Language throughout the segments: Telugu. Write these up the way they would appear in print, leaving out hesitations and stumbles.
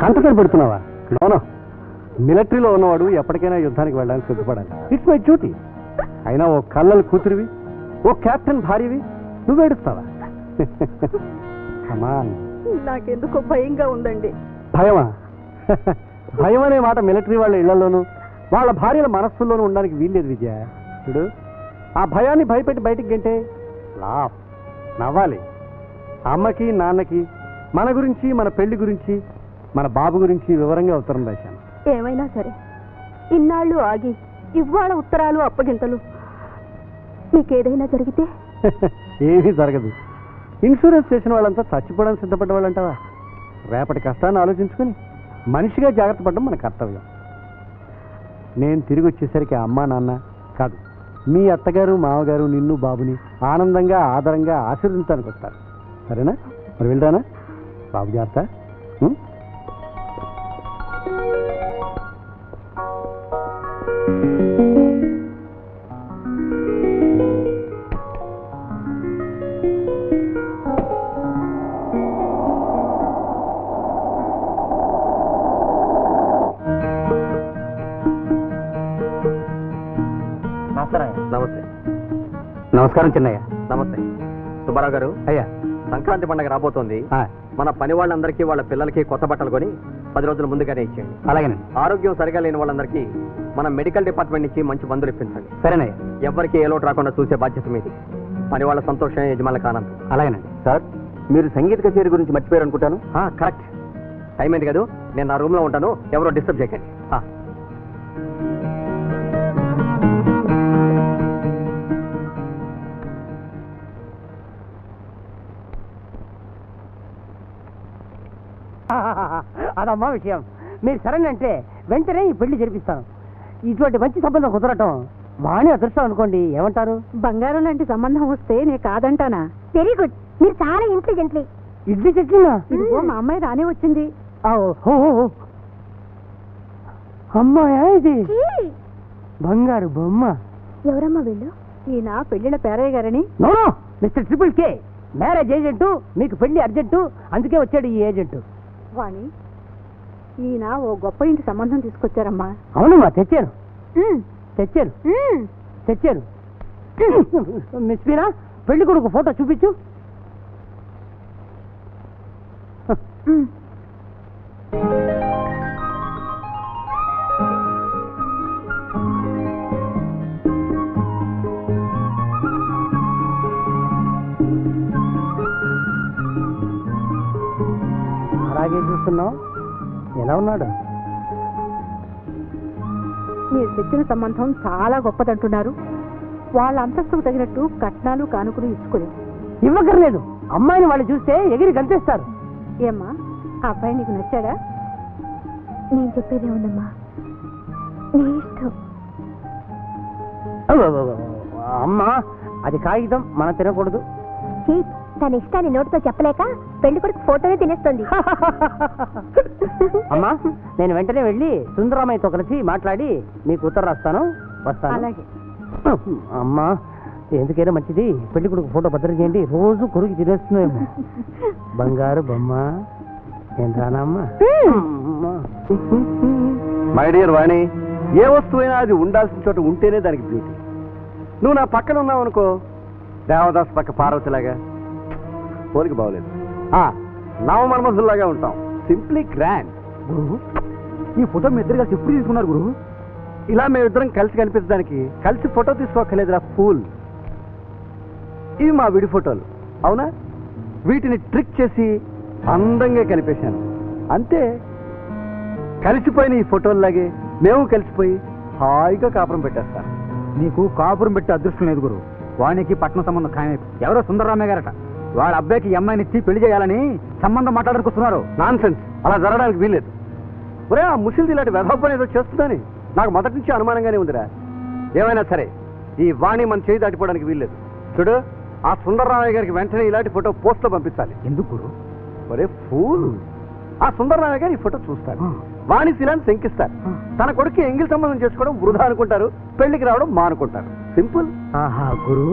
కంటకం పెడుతున్నావా? నోనో, మిలిటరీలో ఉన్నవాడు ఎప్పటికైనా యుద్ధానికి వెళ్ళడానికి సిద్ధపడాలి. It's my duty. అయినా ఓ కళ్ళల కూతురివి, ఓ కెప్టెన్ భార్యవి, నువ్వు ఏడుస్తావా? నాకెందుకో భయంగా ఉందండి. భయమా? భయం అనే మాట మిలిటరీ వాళ్ళ ఇళ్లలోనూ వాళ్ళ భార్యల మనస్సుల్లోనూ ఉండడానికి వీల్లేదు విజయ. చూడు, ఆ భయాన్ని భయపెట్టి బయటికి గంటే లాఫ్, నవ్వాలి. అమ్మకి నాన్నకి మన గురించి, మన పెళ్లి గురించి, మన బాబు గురించి వివరంగా ఉత్తరం రాశాను. ఏమైనా సరే, ఇన్నాళ్ళు ఆగి ఇవాళ ఉత్తరాలు అప్పగింతలు, నీకేదైనా జరిగితే? ఏమీ జరగదు. ఇన్సూరెన్స్ చేసిన వాళ్ళంతా చచ్చిపోవడానికి సిద్ధపడ్డ వాళ్ళంటావా? రేపటి కష్టాన్ని ఆలోచించుకుని మనిషిగా జాగ్రత్త పడడం మన కర్తవ్యం. నేను తిరిగి వచ్చేసరికి అమ్మా నాన్న కాదు, మీ అత్తగారు మామగారు నిన్ను బాబుని ఆనందంగా ఆదరంగా ఆశీర్వదించడానికి వస్తారు. సరేనా? మరి వెళ్ళరానా? బాబు జాగ్రత్త. నమస్తే. నమస్కారం చిన్నయ్య. నమస్తే సుబ్బారావు గారు. అయ్యా, సంక్రాంతి పండుగ రాబోతోంది. మన పని వాళ్ళందరికీ వాళ్ళ పిల్లలకి కొత్త బట్టలు కొని 10 రోజుల ముందుగానే ఇచ్చేయండి. అలాగేనండి. ఆరోగ్యం సరిగా లేని వాళ్ళందరికీ మన మెడికల్ డిపార్ట్మెంట్ నుంచి మంచి మందులు ఇప్పించండి. సరేనయ్యా. ఎవరికి ఏ లోటు రాకుండా చూసే బాధ్యత మీది. పని వాళ్ళ సంతోషం, యజమానులకు ఆనందం. అలాగేనండి. సార్, మీరు సంగీత కచేరీ గురించి మర్చిపోయారు అనుకుంటాను. కరెక్ట్. టైం ఏంటి కదా, నేను నా రూమ్ లో ఉంటాను, ఎవరో డిస్టర్బ్ చేయకండి. అదమ్మా విషయం. మీరు సరేనంటే వెంటనే ఈ పెళ్లి జరిపిస్తాను. ఇటువంటి మంచి సంబంధం కుదరటం వాణి అదృష్టం అనుకోండి. ఏమంటారు? బంగారం లాంటి సంబంధం వస్తే నేను కాదంటానా? వెరీ గుడ్, మీరు చాలా ఇంటెలిజెంట్లీ. ఇడ్లీ చెట్లినా? ఇదిగో మా అమ్మాయి రానే వచ్చింది. అమ్మాయా ఇది? బంగారు బొమ్మ. ఎవరమ్మా వీళ్ళు? ఈయన పెళ్లిళ్ళ పేరయ్య గారని. నో, మిస్టర్ ట్రిపుల్ కే, మ్యారేజ్ ఏజెంటు. మీకు పెళ్లి అర్జెంటు, అందుకే వచ్చాడు ఈ ఏజెంటు. వాణి, ఈయన ఓ గొప్ప ఇంటి సంబంధం తీసుకొచ్చారమ్మా. అవునమ్మా, తెచ్చారు తెచ్చారు. మిస్ మీరా, పెళ్లి కొడుకు ఫోటో చూపించు. అలాగే చూస్తున్నావు. ఎలా ఉన్నాడు? మీరు తెచ్చిన సంబంధం చాలా గొప్పదంటున్నారు. వాళ్ళ అంతస్తుకు తగినట్టు కట్నాలు కానుకలు ఇచ్చుకుని ఇవ్వకర్లేదు. అమ్మాయిని వాళ్ళు చూస్తే ఎగిరి గంతేస్తారు. ఏమ్మా, ఆ అబ్బాయి నీకు నచ్చాడా? నేను చెప్పేదే ఉందమ్మా, నీ ఇష్టం. అమ్మా, అది కాగితం, మనం తినకూడదు. తన ఇష్టాన్ని నోటితో చెప్పలేక పెళ్లి కొడుకు ఫోటోనే తినేస్తుంది. అమ్మా, నేను వెంటనే వెళ్ళి సుందరామయ్యతో కలిసి మాట్లాడి మీకు ఉత్తరం రాస్తాను. వస్తాను. అలాగే. అమ్మా, ఎందుకైనా మంచిది పెళ్లి కొడుకు ఫోటో భద్రం చేయండి. రోజు కొరుకు తినేస్తున్నాయేమో. బంగారు బొమ్మ. ఏం రానమ్మా? మై డియర్ వాణి, ఏ వస్తువైనా అది ఉండాల్సిన చోట ఉంటేనే దానికి బ్యూటీ. నువ్వు నా పక్కన ఉన్నావు అనుకో, దేవదాస్ పక్క పార్వతిలాగా. పోలికి బాగోలేదు. నవమన్మధుల్లాగా ఉంటాం. Simply grand. గురువు, ఈ ఫోటో మీ ఇద్దరు కలిసి ఎప్పుడు తీసుకున్నారు గురువు? ఇలా మేమిద్దరం కలిసి కనిపించడానికి కలిసి ఫోటో తీసుకోకలేదురా ఫూల్. ఇవి మా విడి ఫోటోలు, అవునా? వీటిని ట్రిక్ చేసి అందంగా కనిపేశాను అంతే. కలిసిపోయిన ఈ ఫోటోల్లాగే మేము కలిసిపోయి హాయిగా కాపురం పెట్టేస్తాం. నీకు కాపురం పెట్టే అదృష్టం లేదు గురువు. వానికి పట్నం సంబంధం ఖాయం. ఎవరో సుందరరామయ్య గారట, వాళ్ళ అబ్బాయికి ఈ అమ్మాయిని ఇచ్చి పెళ్లి చేయాలని సంబంధం మాట్లాడుకుంటున్నారు. నాన్ సెన్స్, అలా జరగడానికి వీల్లేదు. ఒరే, ఆ ముసిల్ది ఇలాంటి వెధపని ఏదో చేస్తుందని నాకు మొదటి నుంచి అనుమానంగానే ఉందిరా. ఏమైనా సరే ఈ వాణి మన చేయి దాటిపోవడానికి వీల్లేదు. చూడు, ఆ సుందరరామయ్య గారికి వెంటనే ఇలాంటి ఫోటో పోస్ట్లో పంపించాలి. ఎందుకు గురు? ఒరే ఫూల్, ఆ సుందరరామయ్య గారు ఈ ఫోటో చూస్తారు, వాణి శిలాన్ని శంకిస్తారు. తన కొడుకు ఎంగిల్ సంబంధం చేసుకోవడం వృధా అనుకుంటారు, పెళ్లికి రావడం మానుకుంటారు. సింపుల్. ఆహా గురు,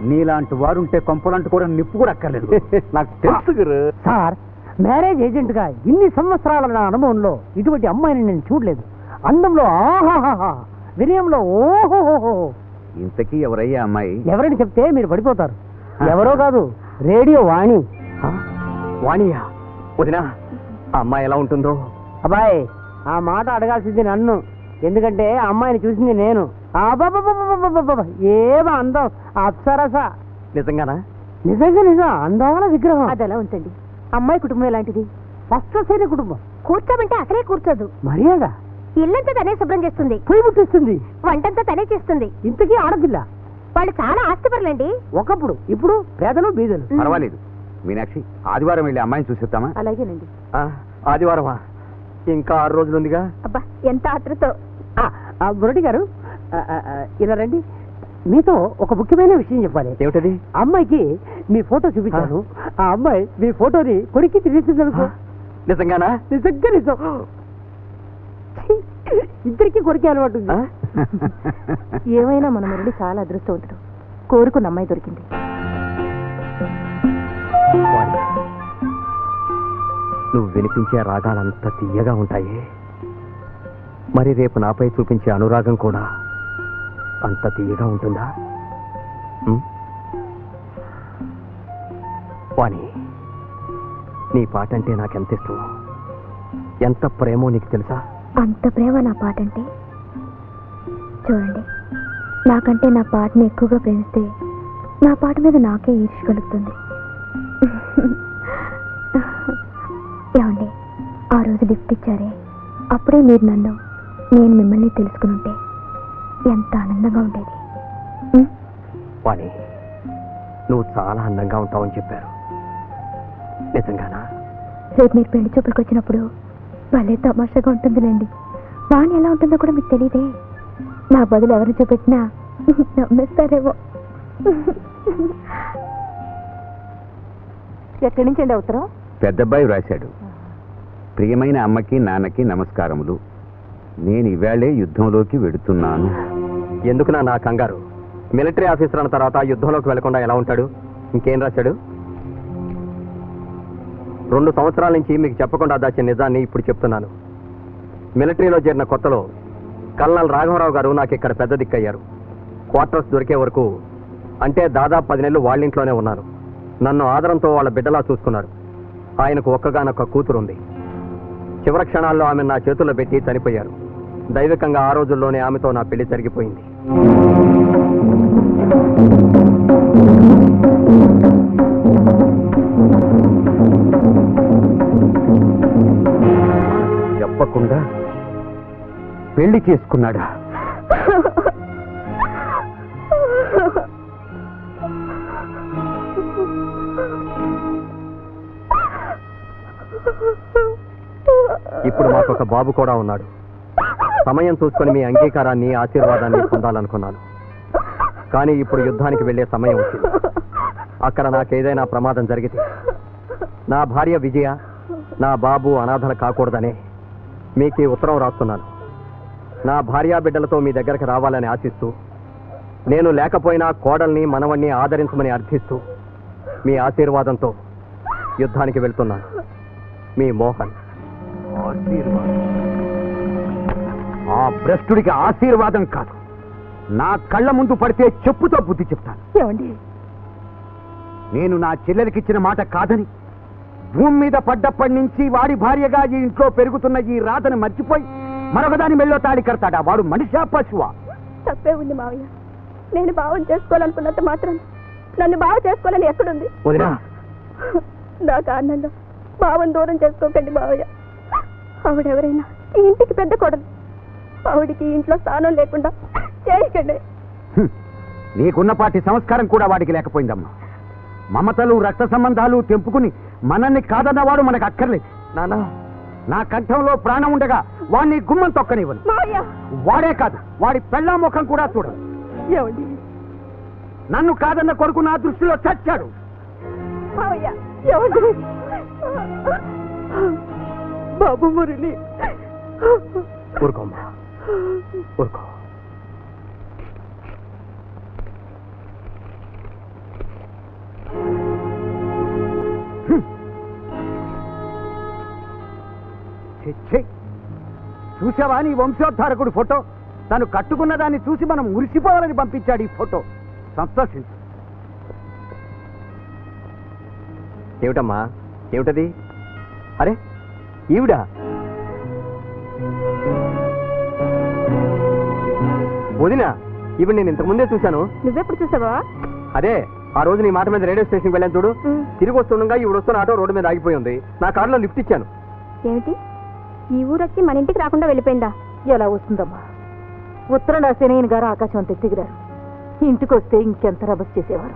నీలాంటి వారుంటే కొంపలంటూ కూడా నిప్పు కూడా అక్కర్లేదు. నాకు తెలుసు గురు. సార్, మ్యారేజ్ ఏజెంట్గా ఇన్ని సంవత్సరాల నా అనుభవంలో ఇటువంటి అమ్మాయిని నేను చూడలేదు. అందంలో ఆహాహా, వినయంలో ఓహోహోహో. ఇంతకీ ఎవరయ్యా అమ్మాయి? ఎవరని చెప్తే మీరు పడిపోతారు. ఎవరో కాదు, రేడియో వాణి. వాణియా? వదినా, ఆ అమ్మాయి ఎలా ఉంటుందో? అబ్బాయి, ఆ మాట అడగాల్సింది నన్ను, ఎందుకంటే ఆ అమ్మాయిని చూసింది నేను. ఏమో అందం, అప్సరస. నిజంగానా? నిజం, అందాల విగ్రహం. అది ఎలా ఉంచండి. అమ్మాయి కుటుంబం ఎలాంటిది? ఫస్ట్ సైడ్ కుటుంబం. కూర్చోమంటే అసలే కూర్చోదు. మర్యాద. ఇల్లంతా తనే శుభ్రం చేస్తుంది, పొయ్యి ముట్టిస్తుంది, వంటంతా తనే చేస్తుంది. ఇంతకీ ఆడపిల్ల. వాళ్ళు చాలా ఆస్తిపరులండి. ఒకప్పుడు, ఇప్పుడు పేదలు బీదలు. పర్వాలేదు మీనాక్షి, ఆదివారం వెళ్ళి అమ్మాయిని చూసేద్దామా? అలాగేనండి. ఆదివారమా? ఇంకా 6 రోజులుందిగా. అబ్బా ఎంత ఆతృతో. మురటి గారు, ఇలా రండి. మీతో ఒక ముఖ్యమైన విషయం చెప్పాలి. ఏమిటది? అమ్మాయికి మీ ఫోటో చూపించాను. ఆ అమ్మాయి మీ ఫోటోని కొడుక్కి తిరిగిస్తుంది. నిజంగానా? నిజంగా నిజం. ఇద్దరికి కొరికే అలవాటు ఉంది. ఏమైనా మన మురళి చాలా అదృష్టవంతుడు. కోరుకున్న అమ్మాయి దొరికింది. వాణి, నువ్వు వినిపించే రాగాలంత తీయగా ఉంటాయి. మరి రేపు నాపై చూపించే అనురాగం కూడా అంత తీయగా ఉంటుందా? వాణి, నీ పాట అంటే నాకెంత ఇష్టమో, ఎంత ప్రేమో నీకు తెలుసా? అంత ప్రేమ నా పాట అంటే. చూడండి, నాకంటే నా పాటని ఎక్కువగా ప్రేమిస్తే నా పాట మీద నాకే ఈర్ష్య కలుగుతుంది. ఏమండి, ఆ రోజు లిఫ్ట్ ఇచ్చారే, అప్పుడే మీరు నన్ను, నేను మిమ్మల్ని తెలుసుకుని ఉంటే ఎంత ఆనందంగా ఉండేది. వాణి, నువ్వు చాలా అందంగా ఉంటావని చెప్పారు. నిజంగానా? రేపు మీరు పెళ్లి చూపులకు వచ్చినప్పుడు భలే తమాషాగా ఉంటుందిలేండి. వాణి ఎలా ఉంటుందో కూడా మీకు తెలియదే. నా బదులు ఎవరు చూపెట్టినా నమ్మేస్తారేమో. ఎక్కడి నుంచి అండి ఉత్తరం? పెద్దబ్బాయి రాశాడు. ప్రియమైన అమ్మకి నాన్నకి నమస్కారములు. నేను ఇవాళే యుద్ధంలోకి వెడుతున్నాను. ఎందుకు నా కంగారు? మిలిటరీ ఆఫీసర్ అన్న తర్వాత యుద్ధంలోకి వెళ్లకుండా ఎలా ఉంటాడు? ఇంకేం రాశాడు? 2 సంవత్సరాల నుంచి మీకు చెప్పకుండా దాచిన నిజాన్ని ఇప్పుడు చెప్తున్నాను. మిలిటరీలో చేరిన కొత్తలో కల్నల్ రాఘవరావు గారు నాకు ఇక్కడ పెద్ద దిక్కయ్యారు. క్వార్టర్స్ దొరికే వరకు, అంటే దాదాపు 10 నెలలు వాళ్ళింట్లోనే ఉన్నాను. నన్ను ఆదరంతో వాళ్ళ బిడ్డలా చూసుకున్నారు. ఆయనకు ఒక్కగానొక్క కూతురు ఉంది. చివరి క్షణాల్లో ఆమె నా చేతుల్లో పెట్టి చనిపోయారు. దైవికంగా ఆ రోజుల్లోనే ఆమెతో నా పెళ్లి జరిగిపోయింది. చెప్పకుండా పెళ్లి చేసుకున్నాడా? ఇప్పుడు మాకొక బాబు కూడా ఉన్నాడు. సమయం చూసుకొని మీ అంగీకారాన్ని, ఆశీర్వాదాన్ని పొందాలనుకున్నాను. కానీ ఇప్పుడు యుద్ధానికి వెళ్లే సమయం వచ్చింది. అక్కడ నాకేదైనా ప్రమాదం జరిగితే నా భార్య విజయ, నా బాబు అనాథలు కాకూడదనే మీకు ఈ ఉత్తరం రాస్తున్నాను. నా భార్యా బిడ్డలతో మీ దగ్గరకు రావాలని ఆశిస్తూ, నేను లేకపోయినా కోడల్ని మనవణ్ణి ఆదరించమని అర్థిస్తూ, మీ ఆశీర్వాదంతో యుద్ధానికి వెళ్తున్నాను. మీ మోహన్. ఆశీర్వాదం? ఆ భ్రష్టుడికి ఆశీర్వాదం కాదు, నా కళ్ళ ముందు పడితే చెప్పుతో బుద్ధి చెప్తాను. ఏమండి, నేను నా చెల్లెలకిచ్చిన మాట కాదని భూమి మీద పడ్డప్పటి నుంచి వాడి భార్యగా ఈ ఇంట్లో పెరుగుతున్న ఈ రాతను మర్చిపోయి మరొకదాని మెళ్ళో తాళి కడతాడా? వాడు మనిషా పశువా? తప్పే ఉంది మావయ్య. నేను భావం చేసుకోవాలనుకున్నంత మాత్రం నన్ను బావ చేసుకోవాలని ఎక్కడుంది? వదినా, నాకు ఆనందంగా భావం దూరం చేసుకోకండి మావయ్య. ఆవిడెవరైనా ఈ ఇంటికి పెద్ద కొడదు. ఆవిడికి ఇంట్లో స్థానం లేకుండా చేయకండి. నీకున్నపాటి సంస్కారం కూడా వాడికి లేకపోయిందమ్మా. మమతలు, రక్త సంబంధాలు తెంపుకుని మనల్ని కాదన్నవాడు మనకు అక్కర్లేదు. నానా, నా కంఠంలో ప్రాణం ఉండగా వాడిని గుమ్మం తొక్కనివ్వను. మావయ్య, వాడే కాదు, వాడి పెళ్ళాం ముఖం కూడా చూడదు. ఏమండి, నన్ను కాదన్న కొడుకు నా దృష్టిలో చచ్చాడు. మావయ్య, ఏమండి? బాబు మురళి, ఊరుకోమ్మా, ఊరుకో. ఛే, చూసావా నీ వంశోద్ధారకుడి ఫోటో? తను కట్టుకున్న దాన్ని చూసి మనం మురిసిపోవాలని పంపించాడు ఈ ఫోటో. సంతోషించు. ఏమిటమ్మా, ఏమిటది? అరే ఈవిడ వదినా, ఈవిడ నేను ఇంతకుముందే చూశాను. నువ్వెప్పుడు చూసావా? అదే ఆ రోజు నీ మాట మీద రేడియో స్టేషన్కి వెళ్ళాను చూడు. తిరిగి వస్తుండగా ఈవిడ వస్తున్న ఆటో రోడ్డు మీద ఆగిపోయి ఉంది. నా కారులో లిఫ్ట్ ఇచ్చాను. ఏమిటి, ఈ ఊరొచ్చి మన ఇంటికి రాకుండా వెళ్ళిపోయిందా? ఎలా వస్తుందమ్మా? ఉత్తరం రాసేనయ్యన గారు ఆకాశం అంత ఎత్తిగిరారు. ఇంటికి వస్తే ఇంకెంత రభస్ చేసేవారు.